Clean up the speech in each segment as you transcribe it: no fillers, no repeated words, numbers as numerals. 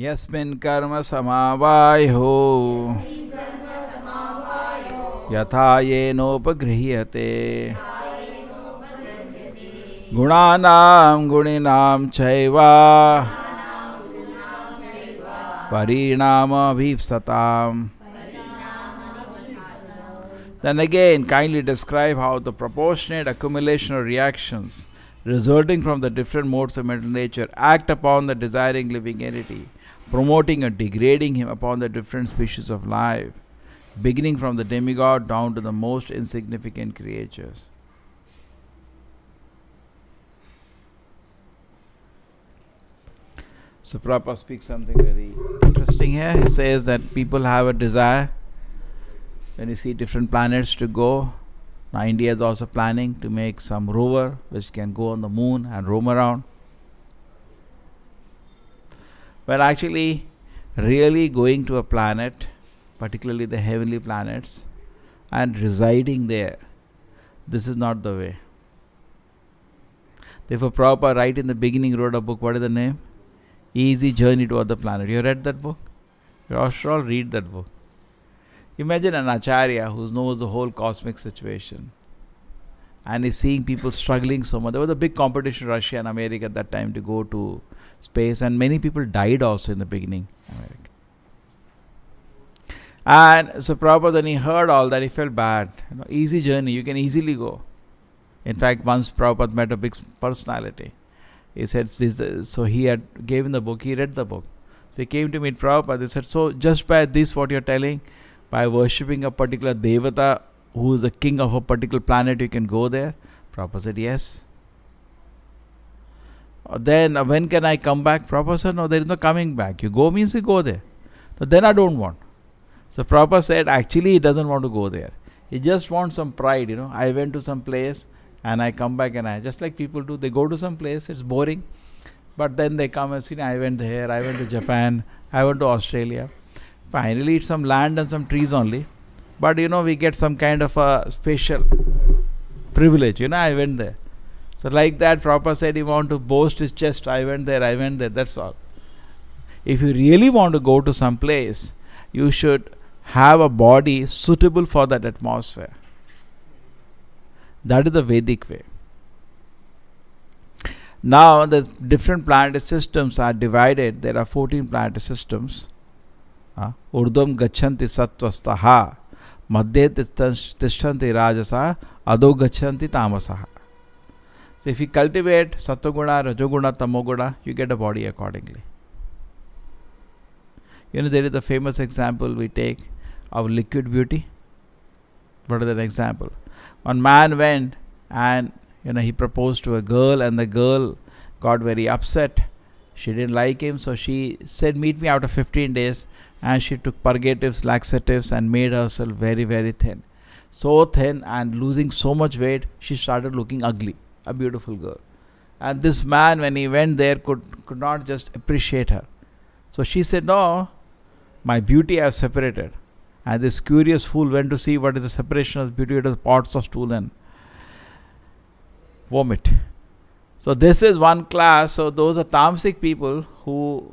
यस्मिन् कर्म समावायो यथा येनोपगृह्यते गुणानां गुणिनां चैव परिणामभिप्सताम्. Then again, kindly describe how the proportionate accumulation of reactions resulting from the different modes of mental nature act upon the desiring living entity, promoting or degrading him upon the different species of life, beginning from the demigod down to the most insignificant creatures. So Prabhupada speaks something very interesting here. He says that people have a desire when you see different planets to go. Now India is also planning to make some rover which can go on the moon and roam around. But actually, really going to a planet, particularly the heavenly planets, and residing there, this is not the way. Therefore, Prabhupada right in the beginning wrote a book. What is the name? Easy Journey to Other Planet. You read that book? You should all read that book. Imagine an acharya who knows the whole cosmic situation and is seeing people struggling so much. There was a big competition in Russia and America at that time to go to space, and many people died also in the beginning. America. And so Prabhupada, when he heard all that, he felt bad. Easy journey, you can easily go. In fact, once Prabhupada met a big personality. He said, so he had given the book, he read the book. So he came to meet Prabhupada. He said, so just by this, what you're telling, by worshipping a particular devata who is the king of a particular planet, you can go there? Prabhupada said, yes. Then when can I come back? Prabhupada said, no, there is no coming back. You go means you go there. So then I don't want. So Prabhupada said, actually he doesn't want to go there. He just wants some pride, I went to some place and I come back, and I, just like people do, they go to some place, it's boring. But then they come and say, I went there, I went to Japan, I went to Australia. Finally, it's some land and some trees only. But we get some kind of a special privilege. I went there. So like that, Prabhupada said he want to boast his chest. I went there, that's all. If you really want to go to some place, you should have a body suitable for that atmosphere. That is the Vedic way. Now the different planetary systems are divided. There are 14 planetary systems. Urdhvam gachanti sattvastaha, madhye tishtanti rajasa, adho gachanti tamasaha. So if you cultivate sattoguna, rajoguna, tamoguna, you get a body accordingly. There is a famous example we take of liquid beauty. What is that example? One man went and he proposed to a girl, and the girl got very upset. She didn't like him, so she said, meet me after 15 days. And she took purgatives, laxatives, and made herself very, very thin. So thin and losing so much weight, she started looking ugly, a beautiful girl. And this man, when he went there, could not just appreciate her. So she said, no, my beauty I have separated. And this curious fool went to see what is the separation of beauty. It was pots of stool and vomit. So this is one class. So those are tamasic people who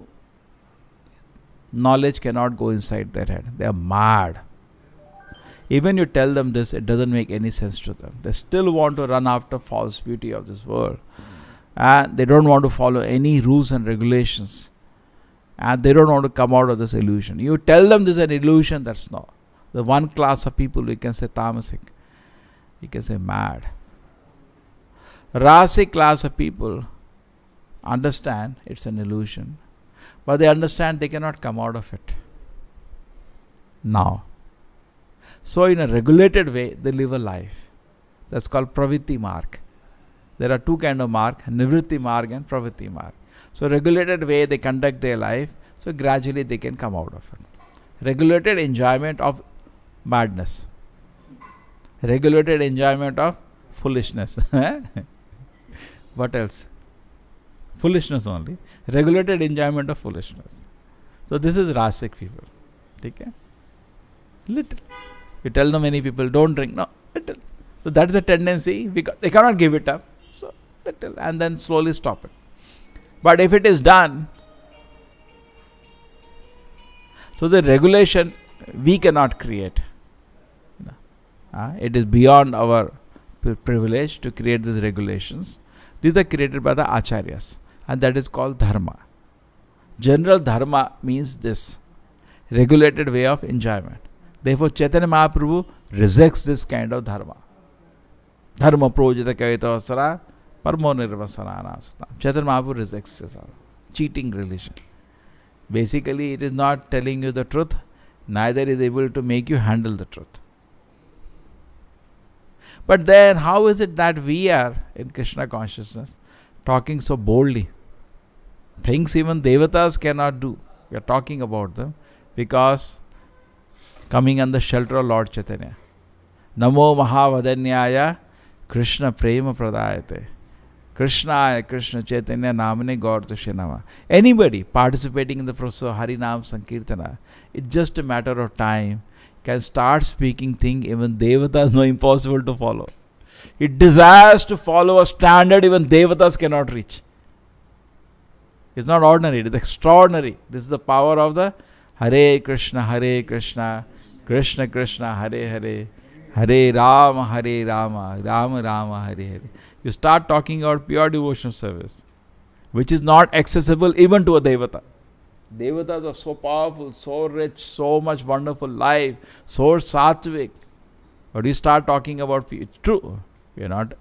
knowledge cannot go inside their head. They are mad. Even you tell them this, it doesn't make any sense to them. They still want to run after false beauty of this world. And they don't want to follow any rules and regulations. And they don't want to come out of this illusion. You tell them this is an illusion, that's not. The one class of people, we can say tamasic. We can say mad. Rasic class of people understand it's an illusion. But they understand they cannot come out of it. Now. So in a regulated way, they live a life. That's called pravritti marg. There are two kinds of marg, nivritti marg and pravritti marg. So regulated way they conduct their life, so gradually they can come out of it. Regulated enjoyment of madness. Regulated enjoyment of foolishness. What else? Foolishness only. Regulated enjoyment of foolishness. So this is rasic people. Okay? Little. You tell them, many people don't drink. No, little. So that is a tendency because they cannot give it up. So little, and then slowly stop it. But if it is done So the regulation we cannot create. It is beyond our privilege to create these regulations. These are created by the acharyas, and that is called dharma. General dharma means this regulated way of enjoyment. Therefore, Chaitanya Mahaprabhu rejects this kind of dharma. Dharma projita kavitavasara parmo nirvasanana. Chaitanya Mahaprabhu rejects this cheating religion. Basically, it is not telling you the truth, neither is able to make you handle the truth. But then, how is it that we are in Krishna consciousness talking so boldly? Things even devatas cannot do. We are talking about them because coming under shelter of Lord Chaitanya. Namo Mahavadanyaya Krishna Prema Pradayate. Krishna Chaitanya Namane Gaurtushe Nama. Anybody participating in the process of Harinam Sankirtana, it's just a matter of time, can start speaking things even devatas know impossible to follow. It desires to follow a standard even devatas cannot reach. It's not ordinary, it is extraordinary. This is the power of the Hare Krishna, Krishna Krishna, Hare Hare, Hare Rama, Rama Rama, Hare Hare. You start talking about pure devotional service, which is not accessible even to a devata. Devatas are so powerful, so rich, so much wonderful life, so sattvic. But you start talking about, it's true, we are not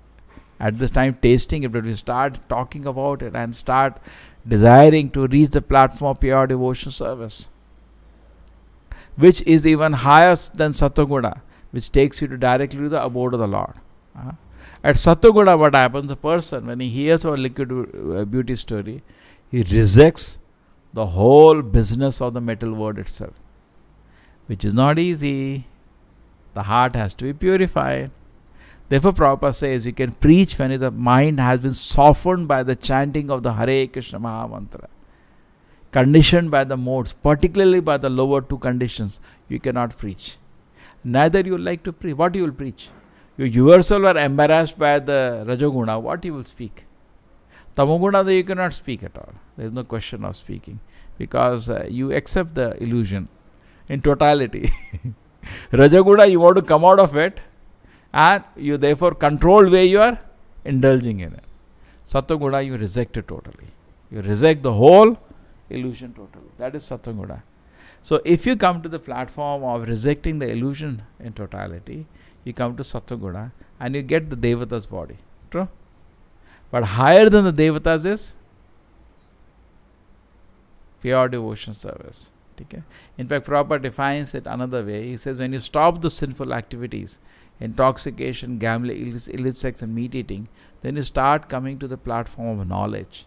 at this time tasting it, but we start talking about it and start desiring to reach the platform of pure devotional service, which is even higher than Sattva-guna, which takes you to directly to the abode of the Lord. At Sattva-guna, what happens? The person, when he hears our liquid beauty story, he rejects the whole business of the metal world itself, which is not easy. The heart has to be purified. Therefore, Prabhupada says you can preach when the mind has been softened by the chanting of the Hare Krishna Mahamantra, conditioned by the modes, particularly by the lower two conditions. You cannot preach. Neither you like to preach. What you will preach? You yourself are embarrassed by the Rajoguna. What you will speak? Tamoguna, you cannot speak at all. There is no question of speaking because you accept the illusion in totality. Rajoguna, you want to come out of it, and you therefore control where you are indulging in it. Sattva-guna, you reject it totally. You reject the whole illusion totally. That is Sattva-guna. So if you come to the platform of rejecting the illusion in totality, you come to Sattva-guna and you get the Devata's body. True? But higher than the Devatas is pure devotion service. Okay? In fact, Prabhupada defines it another way. He says when you stop the sinful activities, intoxication, gambling, illicit sex and meat eating, then you start coming to the platform of knowledge,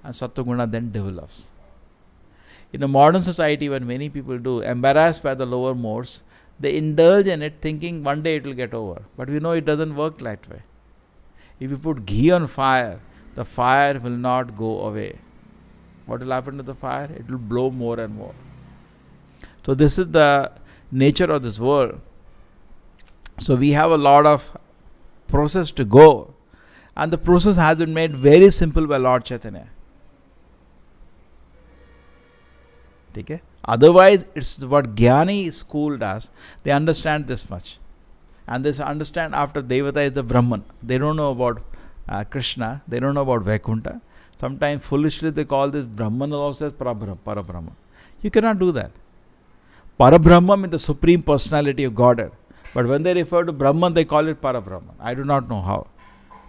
and Sattva-guna then develops. In a modern society, when many people do, embarrassed by the lower modes, they indulge in it thinking one day it will get over. But we know it doesn't work that way. If you put ghee on fire, the fire will not go away. What will happen to the fire? It will blow more and more. So this is the nature of this world. So we have a lot of process to go, and the process has been made very simple by Lord Chaitanya. Okay? Otherwise, it's what Jnani school does. They understand this much, and they understand after Devata is the Brahman. They don't know about Krishna. They don't know about Vaikuntha. Sometimes foolishly they call this Brahman also as Parabrahma. You cannot do that. Parabrahma means the supreme personality of Godhead. But when they refer to Brahman, they call it Parabrahman. I do not know how.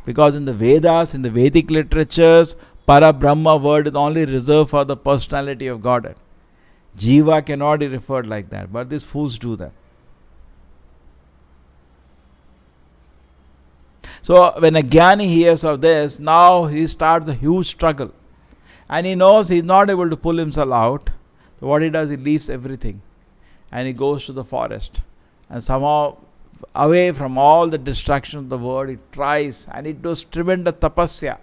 Because in the Vedas, in the Vedic literatures, Parabrahma word is only reserved for the personality of Godhead. Jiva cannot be referred like that. But these fools do that. So when a Jnani hears of this, now he starts a huge struggle. And he knows he is not able to pull himself out. So what he does, he leaves everything. And he goes to the forest. And somehow, away from all the distractions of the world, he tries. And it does tremendous tapasya.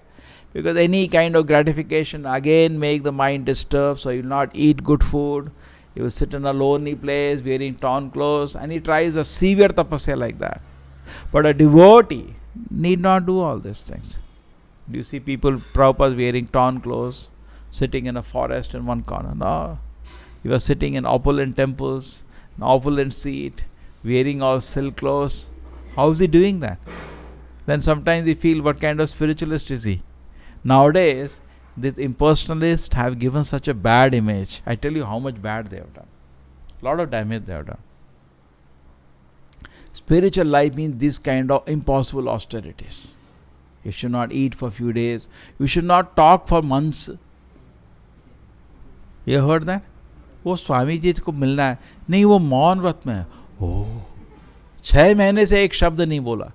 Because any kind of gratification again make the mind disturbed. So he will not eat good food. He will sit in a lonely place wearing torn clothes. And he tries a severe tapasya like that. But a devotee need not do all these things. Do you see people, Prabhupada wearing torn clothes, sitting in a forest in one corner? No. He was sitting in opulent temples, an opulent seat, wearing all silk clothes. How is he doing that? Then sometimes we feel, what kind of spiritualist is he? Nowadays, these impersonalists have given such a bad image. I tell you how much bad they have done. A lot of damage they have done. Spiritual life means this kind of impossible austerities. You should not eat for a few days. You should not talk for months. You heard that? वो स्वामी जी को मिलना है नहीं, वो मौन व्रत में है. ओह, 6 महीने से एक शब्द नहीं बोला.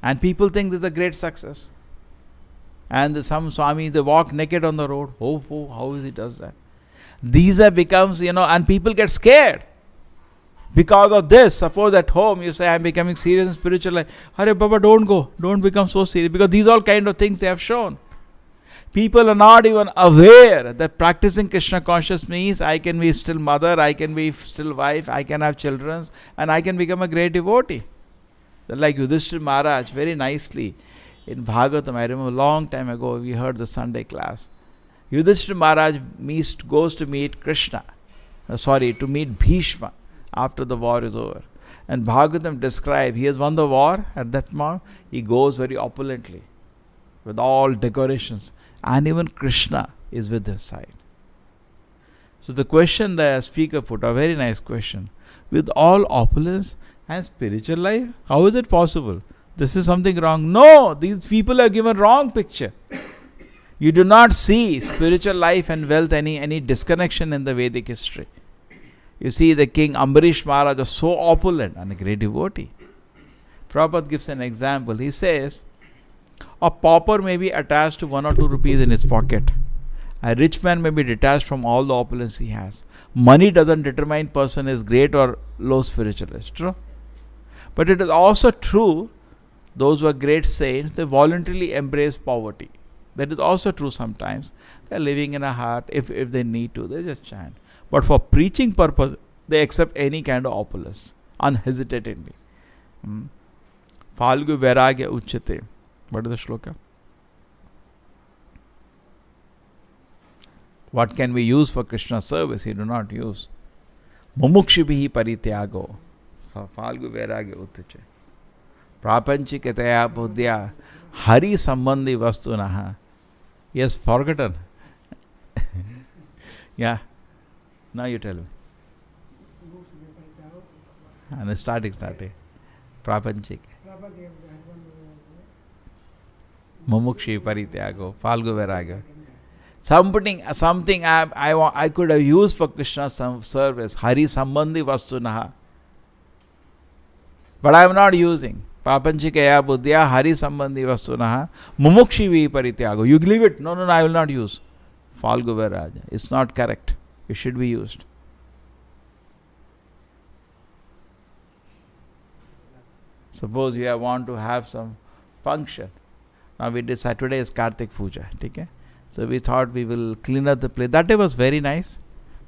And people think this is a great success. And some swamis, they walk naked on the road. Oh, how he does that? These have becomes, and people get scared. Because of this, suppose at home you say, I am becoming serious in spiritual life. Hare Baba, don't go. Don't become so serious. Because these all kind of things they have shown. People are not even aware that practicing Krishna conscious means I can be still mother, I can be still wife, I can have children, and I can become a great devotee. Like Yudhishthira Maharaj, very nicely, in Bhagavatam, I remember a long time ago, we heard the Sunday class. Yudhishthira Maharaj goes to meet to meet Bhishma after the war is over. And Bhagavatam describes, he has won the war at that moment, he goes very opulently, with all decorations. And even Krishna is with his side. So the question the speaker put, a very nice question. With all opulence and spiritual life, how is it possible? This is something wrong. No, these people have given wrong picture. You do not see spiritual life and wealth any disconnection in the Vedic history. You see the king Ambarish Maharaj was so opulent and a great devotee. Prabhupada gives an example. He says, a pauper may be attached to 1 or 2 rupees in his pocket. A rich man may be detached from all the opulence he has. Money doesn't determine person is great or low spiritualist. True? But it is also true, those who are great saints, they voluntarily embrace poverty. That is also true sometimes. They are living in a hut. If they need to, they just chant. But for preaching purpose, they accept any kind of opulence, unhesitatingly. Falgu vairagya uchyate. What is the shloka? What can we use for Krishna service? You do not use. Mumukshibhi parityago. Falgu vairagya uchyate. Prapanchikataya buddhya hari sambandhi vastunaha. He has forgotten. Yeah. Now you tell me. And starting. Prapanchik. Mumukshi parityago. Falgu vairagya. Something I could have used for Krishna's service. Hari sambandhi vastunaha. But I am not using. Prapanchikaya buddhya hari sambandhi vastunaha. Mumukshi parityago. You leave it. No, I will not use. Falgu vairagya. It's not correct. It should be used. Suppose you want to have some function. Now we decide today is Kartik Puja. Okay? So we thought we will clean up the place. That day was very nice.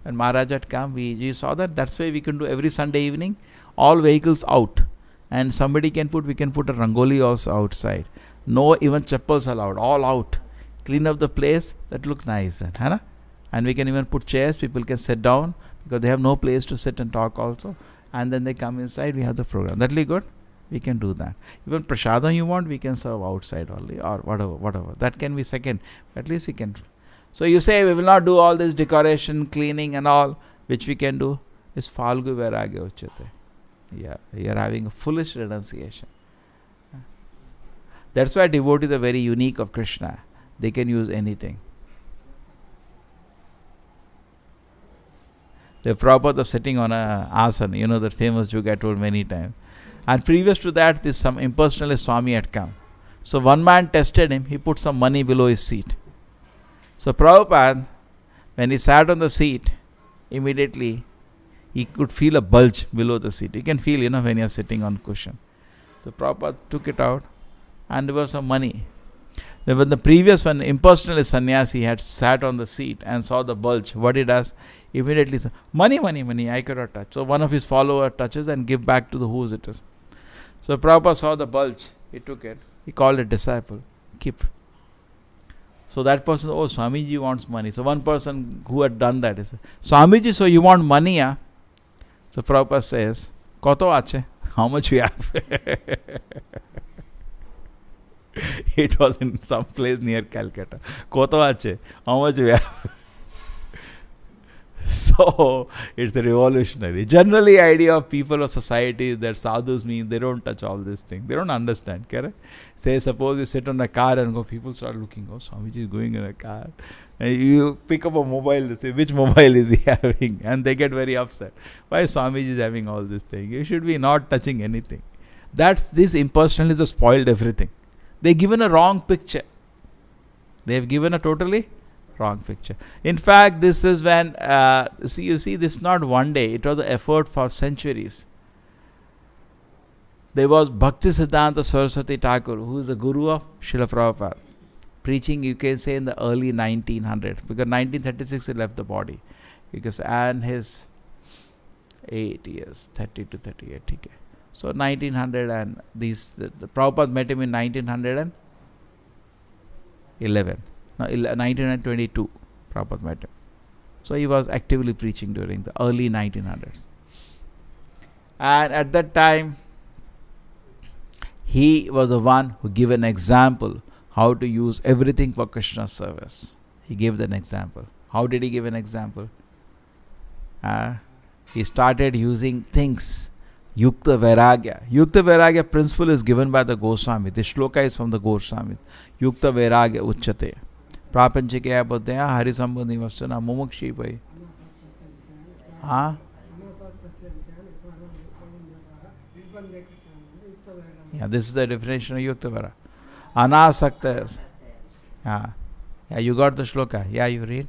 When Maharaj had come, we saw that. That's why we can do every Sunday evening. All vehicles out. And we can put a rangoli also outside. No even chappals allowed. All out. Clean up the place. That look nice. Hai? And we can even put chairs. People can sit down. Because they have no place to sit and talk also. And then they come inside. We have the program. That will be good. We can do that. Even prasadam you want, we can serve outside only. Or whatever. That can be second. At least we can. So you say we will not do all this decoration, cleaning and all. Which we can do. Is falgu vairagya uchyate. Yeah, you are having a foolish renunciation. That's why devotees are very unique of Krishna. They can use anything. The Prabhupada was sitting on a asana, that famous joke I told many times. And previous to that, this some impersonalist Swami had come. So one man tested him, he put some money below his seat. So Prabhupada, when he sat on the seat, immediately he could feel a bulge below the seat. You can feel, when you are sitting on cushion. So Prabhupada took it out and there was some money. Then when the previous one, impersonalist sannyasi, had sat on the seat and saw the bulge, what he does, immediately says, money, I cannot touch. So one of his followers touches and give back to the whose it is. So Prabhupada saw the bulge, he took it, he called a disciple, keep. So that person, oh, Swamiji wants money. So one person who had done that is, Swamiji, so you want money, yeah? So Prabhupada says, Koto ache? How much you have? It was in some place near Calcutta. Koto ache? How much you have? So it's a revolutionary. Generally, idea of people or society is that sadhus mean they don't touch all these things. They don't understand. Correct? Say, suppose you sit on a car and go, people start looking, oh, Swamiji is going in a car. And you pick up a mobile, they say, which mobile is he having? And they get very upset. Why Swamiji is having all this thing? You should be not touching anything. This impersonalism has spoiled everything. They've given a wrong picture. They've given a totally wrong picture. In fact, this is when, you see, this is not one day. It was the effort for centuries. There was Bhakti Siddhanta Saraswati Thakur, who is the guru of Srila Prabhupada, preaching, you can say, in the early 1900s, because 1936 he left the body. And his 8 years, 30 to 38. Okay. So 1900 and the Prabhupada met him in 1911. No, 1922, Prabhupada met him. So he was actively preaching during the early 1900s. And at that time, he was the one who gave an example how to use everything for Krishna's service. He gave an example. How did he give an example? He started using things. Yukta Vairagya. Yukta Vairagya principle is given by the Goswami. This shloka is from the Goswami. Yukta Vairagya Uchyate. प्रापंच क्या बोलते हैं हरि संबंधी वस्तु ना मुमुक्षी भाई हाँ yeah, this is the definition of yukta vara anasakta yeah you got the shloka yeah you read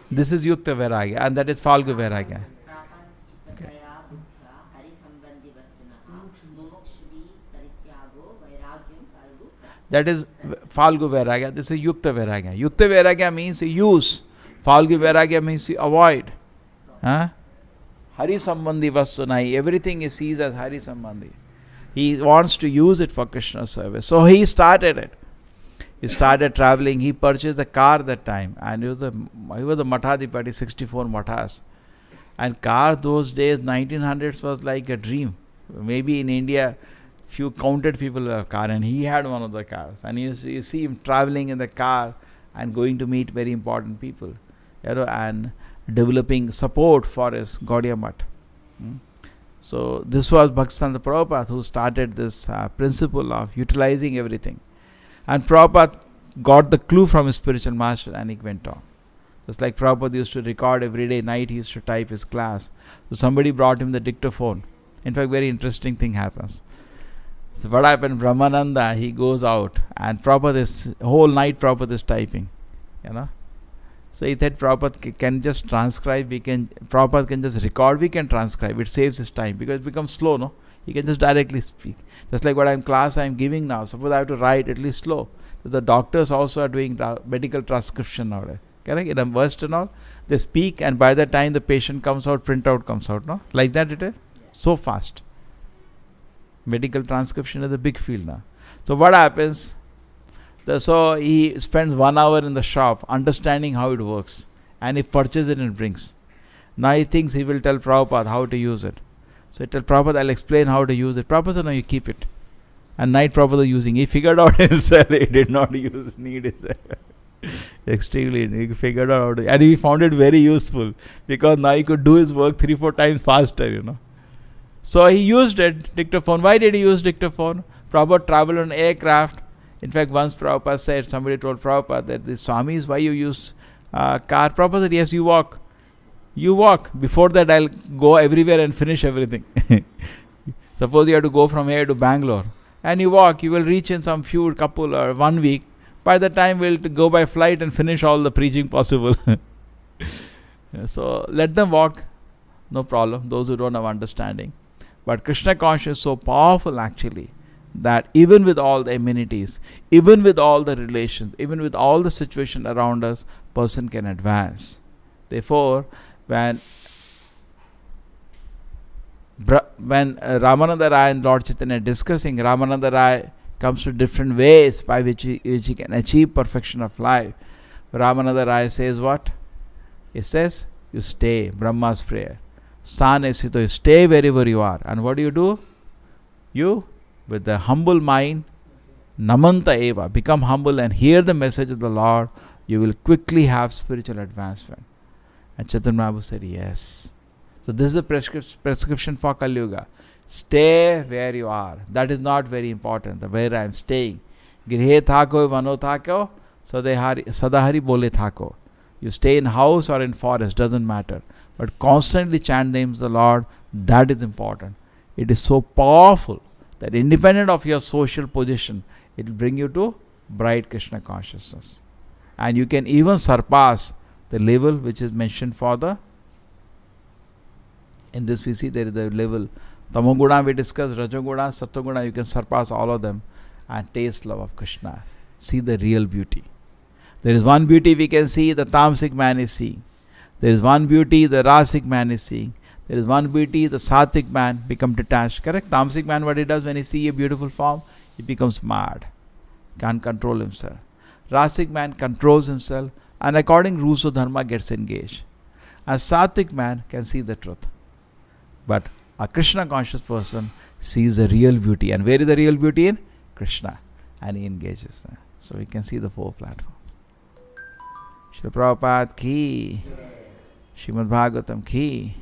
this is yukta vairagya and that is falgu vairagya. That is Falgu Vairagya. This is Yukta Vairagya. Yukta Vairagya means use. Falgu Vairagya means avoid. Hari Sambandhi Vastunai. Everything he sees as Hari Sambandhi. He wants to use it for Krishna's service. So he started it. He started traveling. He purchased a car that time. And he was a Mathadipati, 64 Mathas. And car those days, 1900s, was like a dream. Maybe in India, few counted people have car, and he had one of the cars. And you see him traveling in the car and going to meet very important people, and developing support for his Gaudiya Math. So this was Bhaktisiddhanta Prabhupada who started this principle of utilizing everything. And Prabhupada got the clue from his spiritual master and he went on. Just like Prabhupada used to record every day night, he used to type his class. So somebody brought him the dictaphone. In fact, very interesting thing happens. So what happened, Brahmananda, he goes out and Prabhupada is, whole night Prabhupada is typing, So he said Prabhupada can just transcribe, Prabhupada can just record, we can transcribe, it saves his time because it becomes slow, no? He can just directly speak. Just like what class I'm giving now, suppose I have to write at least slow. So the doctors also are doing medical transcription nowadays. Correct? In a burst and all, they speak and by the time the patient comes out, printout comes out, no? Like that it is? So fast. Medical transcription is a big field now. So what happens? So he spends 1 hour in the shop understanding how it works. And he purchases it and brings. Now he thinks he will tell Prabhupada how to use it. So he tells Prabhupada, I'll explain how to use it. Prabhupada said, no, you keep it. And night Prabhupada using. He figured out himself. He did not need himself. Extremely. He figured out how to. And he found it very useful. Because now he could do his work 3-4 times faster, So he used it, dictaphone. Why did he use dictaphone? Prabhupada traveled on aircraft. In fact, once Prabhupada said, somebody told Prabhupada that the Swamis, why you use car? Prabhupada said, yes, you walk. You walk. Before that, I'll go everywhere and finish everything. Suppose you have to go from here to Bangalore. And you walk, you will reach in some couple or 1 week. By the time we'll go by flight and finish all the preaching possible. So let them walk. No problem. Those who don't have understanding. But Krishna consciousness is so powerful actually that even with all the amenities, even with all the relations, even with all the situation around us, person can advance. Therefore, when When Ramananda Rai and Lord Chaitanya are discussing, Ramananda Rai comes to different ways by which he can achieve perfection of life. Ramananda Rai says what? He says, you stay, Brahma's prayer. Sthane sito, you stay wherever you are. And what do? You, with the humble mind, namanta eva, become humble and hear the message of the Lord, you will quickly have spiritual advancement. And Chaitanya Mahaprabhu said, yes. So this is the prescription for Kali Yuga. Stay where you are. That is not very important, where I am staying. Grihe thako, vano thako, sadahari bole thako. You stay in house or in forest, doesn't matter. But constantly chant the names of the Lord, that is important. It is so powerful that independent of your social position, it will bring you to bright Krishna consciousness. And you can even surpass the level which is mentioned for the, in this we see there is the level, Tamoguna we discussed, Rajoguna, Sattoguna, you can surpass all of them and taste love of Krishna. See the real beauty. There is one beauty we can see, the Tamasic man is seeing. There is one beauty the Rasic man is seeing. There is one beauty the Sattvic man become detached. Correct? Tamasic man, what he does when he see a beautiful form, he becomes mad. Can't control himself. Rasic man controls himself and according rules of dharma gets engaged. A Sattvic man can see the truth. But a Krishna conscious person sees the real beauty. And where is the real beauty? In Krishna. And he engages. So we can see the four platforms. Srila Prabhupada ki, Srimad Bhagavatam ki.